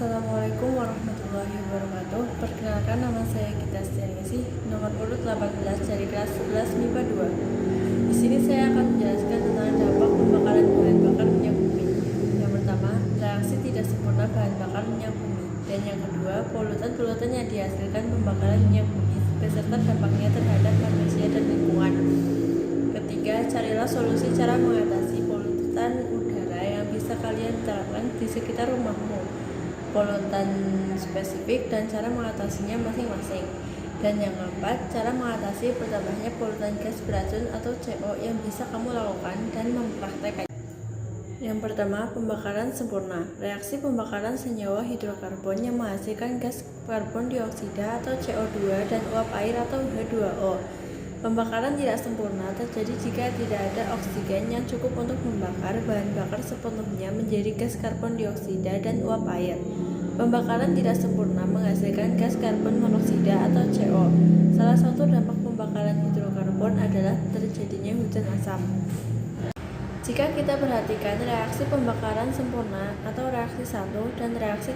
Assalamualaikum warahmatullahi wabarakatuh. Perkenalkan, nama saya Gita Setianingsih, nomor urut 18 dari kelas 11 MIPA 2. Di sini saya akan menjelaskan tentang dampak pembakaran bahan bakar minyak bumi. Yang pertama, reaksi tidak sempurna bahan bakar minyak bumi. Dan yang kedua, polutan-polutan yang dihasilkan pembakaran minyak bumi beserta dampaknya terhadap manusia dan lingkungan. Ketiga, carilah solusi cara mengatasi polutan udara yang bisa kalian terapkan di sekitar rumahmu. Polutan spesifik dan cara mengatasinya masing-masing. Dan yang keempat, cara mengatasi bertambahnya polutan gas beracun atau CO yang bisa kamu lakukan dan mempraktekkan. Yang pertama, pembakaran sempurna. Reaksi pembakaran senyawa hidrokarbon yang menghasilkan gas karbon dioksida atau CO2 dan uap air atau H2O. Pembakaran tidak sempurna terjadi jika tidak ada oksigen yang cukup untuk membakar bahan bakar sepenuhnya menjadi gas karbon dioksida dan uap air. Pembakaran tidak sempurna menghasilkan gas karbon monoksida atau CO. Salah satu dampak pembakaran hidrokarbon adalah terjadinya hujan asam. Jika kita perhatikan reaksi pembakaran sempurna atau reaksi 1 dan reaksi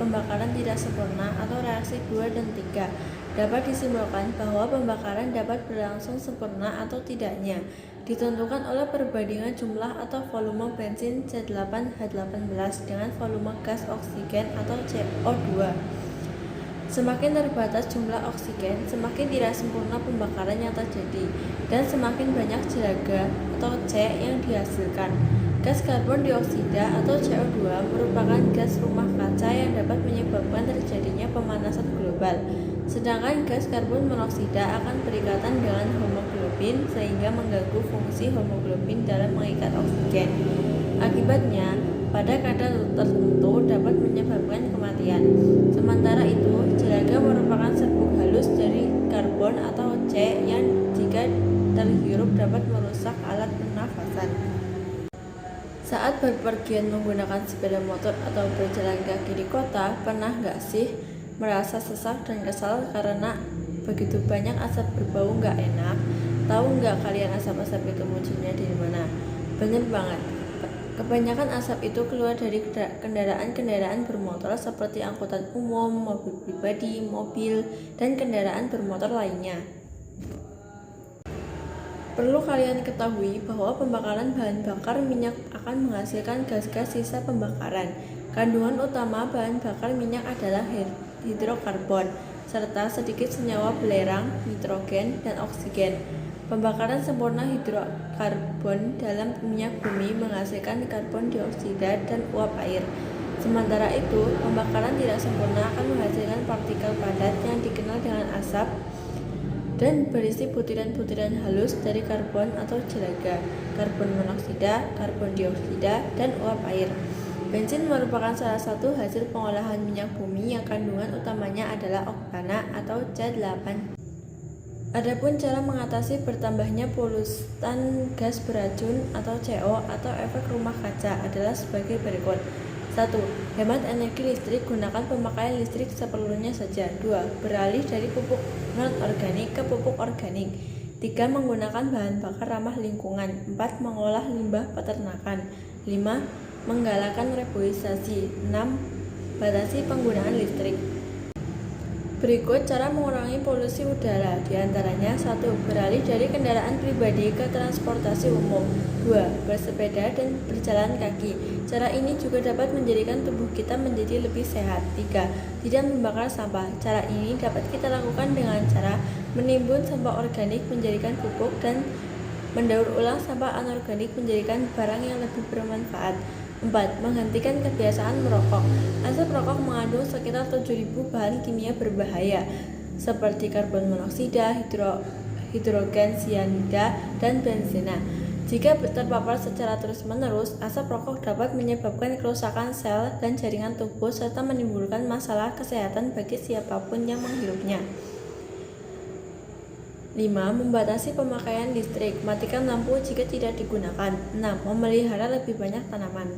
pembakaran tidak sempurna atau reaksi 2 dan 3, dapat disimpulkan bahwa pembakaran dapat berlangsung sempurna atau tidaknya ditentukan oleh perbandingan jumlah atau volume bensin C8H18 dengan volume gas oksigen atau CO2. Semakin terbatas jumlah oksigen, semakin tidak sempurna pembakaran yang terjadi, dan semakin banyak jelaga atau C yang dihasilkan. Gas karbon dioksida atau CO2 merupakan gas rumah kaca yang dapat menyebabkan terjadinya pemanasan global. Sedangkan gas karbon monoksida akan berikatan dengan hemoglobin sehingga mengganggu fungsi hemoglobin dalam mengikat oksigen. Akibatnya, pada kadar tertentu dapat menyebabkan kematian. Sementara itu, jelaga merupakan serbuk halus dari karbon atau C yang jika terhirup dapat merusak alat pernafasan. Saat berpergian menggunakan sepeda motor atau berjalan kaki di kota, pernah nggak sih merasa sesak dan kesal karena begitu banyak asap berbau nggak enak? Tahu nggak kalian asap-asap itu munculnya dari mana? Bener banget. Kebanyakan asap itu keluar dari kendaraan-kendaraan bermotor seperti angkutan umum, mobil pribadi, mobil, dan kendaraan bermotor lainnya. Perlu kalian ketahui bahwa pembakaran bahan bakar minyak akan menghasilkan gas-gas sisa pembakaran. Kandungan utama bahan bakar minyak adalah hidrokarbon, serta sedikit senyawa belerang, nitrogen, dan oksigen. Pembakaran sempurna hidrokarbon dalam minyak bumi menghasilkan karbon dioksida dan uap air. Sementara itu, pembakaran tidak sempurna akan menghasilkan partikel padat yang dikenal dengan asap dan berisi butiran-butiran halus dari karbon atau jelaga, karbon monoksida, karbon dioksida, dan uap air. Bensin merupakan salah satu hasil pengolahan minyak bumi yang kandungan utamanya adalah oktana atau C8. Adapun cara mengatasi bertambahnya polutan gas beracun atau CO atau efek rumah kaca adalah sebagai berikut. 1. Hemat energi listrik, gunakan pemakaian listrik seperlunya saja. 2. Beralih dari pupuk non-organik ke pupuk organik. 3. Menggunakan bahan bakar ramah lingkungan. 4. Mengolah limbah peternakan. 5. Menggalakkan reboisasi. 6. Batasi penggunaan listrik. Berikut cara mengurangi polusi udara, diantaranya 1. Beralih dari kendaraan pribadi ke transportasi umum. 2. Bersepeda dan berjalan kaki. Cara ini juga dapat menjadikan tubuh kita menjadi lebih sehat. 3. Tidak membakar sampah. Cara ini dapat kita lakukan dengan cara menimbun sampah organik menjadikan pupuk dan mendaur ulang sampah anorganik menjadikan barang yang lebih bermanfaat. 4. Menghentikan kebiasaan merokok. Asap rokok mengandung sekitar 7.000 bahan kimia berbahaya seperti karbon monoksida, hidrogen sianida, dan benzena. Jika terpapar secara terus-menerus, asap rokok dapat menyebabkan kerusakan sel dan jaringan tubuh serta menimbulkan masalah kesehatan bagi siapapun yang menghirupnya. 5. Membatasi pemakaian listrik. Matikan lampu jika tidak digunakan. 6. Memelihara lebih banyak tanaman.